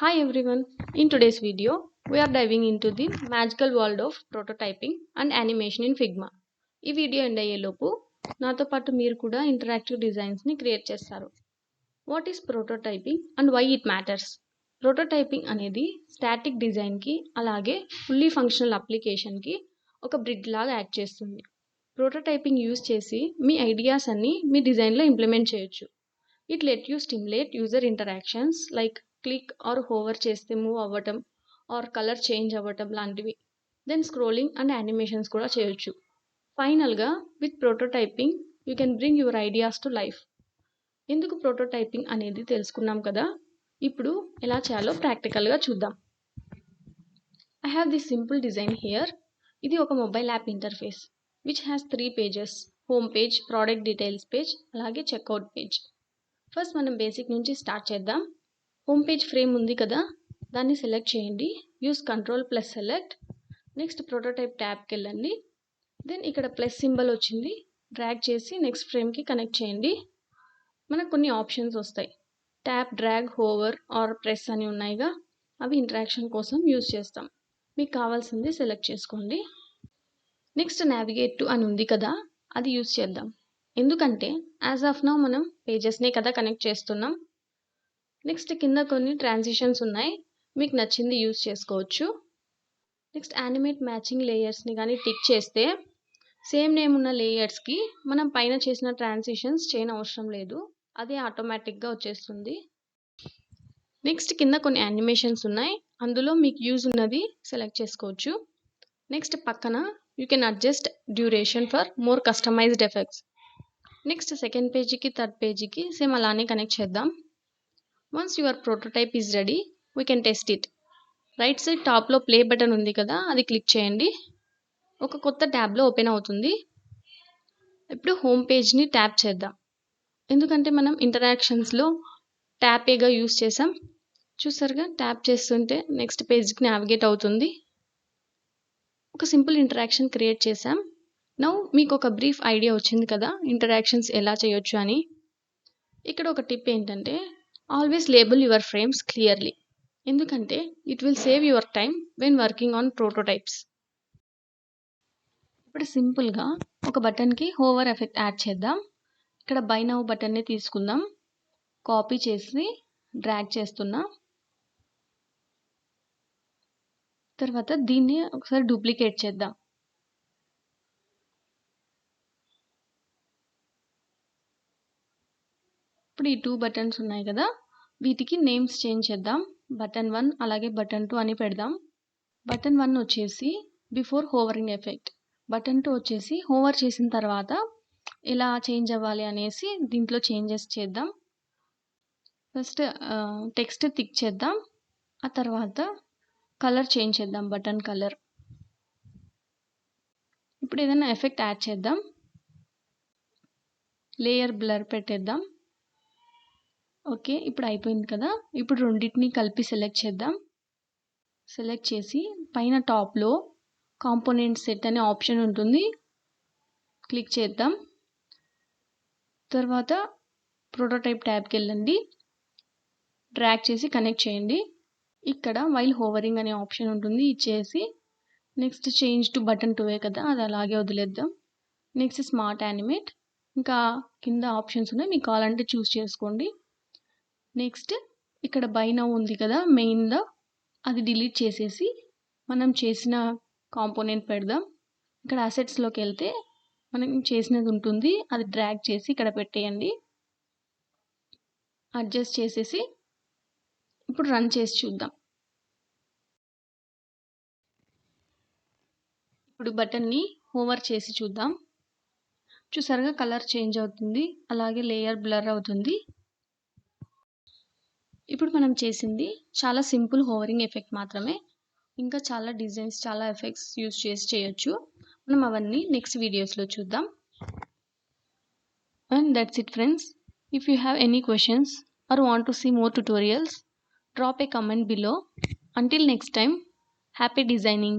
Hi everyone, in today's video, we are diving into the magical world of prototyping and animation in Figma. ఈ video end అయ్యేలోపు నాతో పాటు మీరు కూడా interactive డిజైన్స్ని క్రియేట్ చేస్తారు. What is prototyping and why it matters? Prototyping అనేది static డిజైన్కి అలాగే ఫుల్లీ ఫంక్షనల్ అప్లికేషన్కి ఒక బ్రిడ్జ్ లాగా యాక్ట్ చేస్తుంది. ప్రోటోటైపింగ్ యూజ్ చేసి మీ ఐడియాస్ అన్ని మీ డిజైన్లో ఇంప్లిమెంట్ చేయొచ్చు. It let you stimulate user interactions like click or hover చేస్తే మూవ్ అవ్వటం ఆర్ కలర్ చేంజ్ అవ్వటం లాంటివి. దెన్ స్క్రోలింగ్ అండ్ యానిమేషన్స్ కూడా చేయొచ్చు. ఫైనల్గా with prototyping you can bring your ideas to life. ఎందుకు ప్రోటోటైపింగ్ అనేది తెలుసుకున్నాం కదా, ఇప్పుడు ఎలా చేయాలో ప్రాక్టికల్గా చూద్దాం. I have this simple design here. ఇది ఒక mobile app interface which has 3 pages: home page, product details page, అలాగే చెక్అవుట్ పేజ్. ఫస్ట్ మనం బేసిక్ నుంచి స్టార్ట్ చేద్దాం. హోమ్ పేజ్ ఫ్రేమ్ ఉంది కదా, దాన్ని సెలెక్ట్ చేయండి. Use Ctrl+Select. నెక్స్ట్ ప్రోటోటైప్ ట్యాబ్కి వెళ్ళండి. దెన్ ఇక్కడ ప్లస్ సింబల్ వచ్చింది, డ్రాగ్ చేసి నెక్స్ట్ ఫ్రేమ్కి కనెక్ట్ చేయండి. మనకు కొన్ని ఆప్షన్స్ వస్తాయి. Tap, drag, hover or press అని ఉన్నాయిగా, అవి ఇంటరాక్షన్ కోసం యూస్ చేస్తాం. మీకు కావాల్సింది సెలెక్ట్ చేసుకోండి. నెక్స్ట్ నావిగేట్ టు అని ఉంది కదా, అది యూస్ చేద్దాం. ఎందుకంటే యాజ్ ఆఫ్ నౌ మనం పేజెస్నే కదా కనెక్ట్ చేస్తున్నాం. నెక్స్ట్ కింద కొన్ని ట్రాన్సిషన్స్ ఉన్నాయి, మీకు నచ్చింది యూస్ చేసుకోవచ్చు. నెక్స్ట్ యానిమేట్ మ్యాచింగ్ లేయర్స్ని కానీ టిక్ చేస్తే సేమ్ నేమ్ ఉన్న లేయర్స్కి మనం పైన చేసిన ట్రాన్సిషన్స్ చేయని అవసరం లేదు, అదే ఆటోమేటిక్గా వచ్చేస్తుంది. నెక్స్ట్ కింద కొన్ని యానిమేషన్స్ ఉన్నాయి, అందులో మీకు యూజ్ ఉన్నది సెలెక్ట్ చేసుకోవచ్చు. నెక్స్ట్ పక్కన you can adjust duration for more customised effects. Next second పేజీకి థర్డ్ పేజీకి సేమ్ అలానే కనెక్ట్ చేద్దాం. Once your prototype is ready, we can test it. Right side టాప్లో ప్లే బటన్ ఉంది కదా, అది క్లిక్ చేయండి. ఒక కొత్త ట్యాబ్లో ఓపెన్ అవుతుంది. ఇప్పుడు హోమ్ పేజ్ని ట్యాప్ చేద్దాం, ఎందుకంటే మనం ఇంటరాక్షన్స్లో ట్యాపేగా యూస్ చేసాం. చూసారుగా, ట్యాప్ చేస్తుంటే నెక్స్ట్ పేజ్కి నావిగేట్ అవుతుంది. ఒక సింపుల్ ఇంటరాక్షన్ క్రియేట్ చేసాం. నౌ మీకు ఒక బ్రీఫ్ ఐడియా వచ్చింది కదా ఇంటరాక్షన్స్ ఎలా చేయొచ్చు అని. ఇక్కడ ఒక టిప్ ఏంటంటే, always label your frames clearly, ఎందుకంటే it will save your time when working on prototypes. ఇప్పుడు సింపుల్గా ఒక బటన్కి హోవర్ ఎఫెక్ట్ యాడ్ చేద్దాం. ఇక్కడ బై నౌ బటన్ని తీసుకుందాం, కాపీ చేసి డ్రాగ్ చేస్తున్నా. తర్వాత దీన్ని ఒకసారి డూప్లికేట్ చేద్దాం. ఇప్పుడు ఈ 2 బటన్స్ ఉన్నాయి కదా, వీటికి నేమ్స్ చేంజ్ చేద్దాం. బటన్ 1 అలాగే బటన్ 2 అని పెడదాం. బటన్ 1 వచ్చేసి బిఫోర్ హోవరింగ్ ఎఫెక్ట్, బటన్ 2 వచ్చేసి హోవర్ చేసిన తర్వాత ఎలా చేంజ్ అవ్వాలి అనేసి దీంట్లో చేంజెస్ చేద్దాం. ఫస్ట్ టెక్స్ట్ టిక్ చేద్దాం, ఆ తర్వాత కలర్ చేంజ్ చేద్దాం, బటన్ కలర్. ఇప్పుడు ఏదైనా ఎఫెక్ట్ యాడ్ చేద్దాం, లేయర్ బ్లర్ పెట్టేద్దాం. ఓకే, ఇప్పుడు అయిపోయింది కదా. ఇప్పుడు రెండింటిని కలిపి సెలెక్ట్ చేద్దాం. సెలెక్ట్ చేసి పైన టాప్లో కాంపోనెంట్ సెట్ అనే ఆప్షన్ ఉంటుంది, క్లిక్ చేద్దాం. తర్వాత ప్రోటోటైప్ ట్యాబ్కి వెళ్ళండి, డ్రాగ్ చేసి కనెక్ట్ చేయండి. ఇక్కడ వైల్ హోవరింగ్ అనే ఆప్షన్ ఉంటుంది, ఇచ్చేసి నెక్స్ట్ చేంజ్ టు బటన్ 2 కదా, అది అలాగే వదిలేద్దాం. నెక్స్ట్ స్మార్ట్ యానిమేట్, ఇంకా కింద ఆప్షన్స్ ఉన్నాయి, మీకు కావాలంటే చూస్ చేసుకోండి. నెక్స్ట్ ఇక్కడ బై నౌ ఉంది కదా మెయిన్లో, అది డిలీట్ చేసేసి మనం చేసిన కాంపోనెంట్ పెడదాం. ఇక్కడ అసెట్స్లోకి వెళ్తే మనం చేసినది ఉంటుంది, అది డ్రాగ్ చేసి ఇక్కడ పెట్టేయండి. అడ్జస్ట్ చేసేసి ఇప్పుడు రన్ చేసి చూద్దాం. ఇప్పుడు బటన్ని హోవర్ చేసి చూద్దాం. చూసారుగా, కలర్ చేంజ్ అవుతుంది, అలాగే లేయర్ బ్లర్ అవుతుంది. ఇప్పుడు మనం చేసింది చాలా సింపుల్ హోవరింగ్ ఎఫెక్ట్ మాత్రమే, ఇంకా చాలా డిజైన్స్, చాలా ఎఫెక్ట్స్ యూస్ చేసి చేయొచ్చు. మనం అవన్నీ నెక్స్ట్ వీడియోస్లో చూద్దాం. And that's it friends. If you have any questions or want to see more tutorials, drop a comment below. Until next time, happy designing.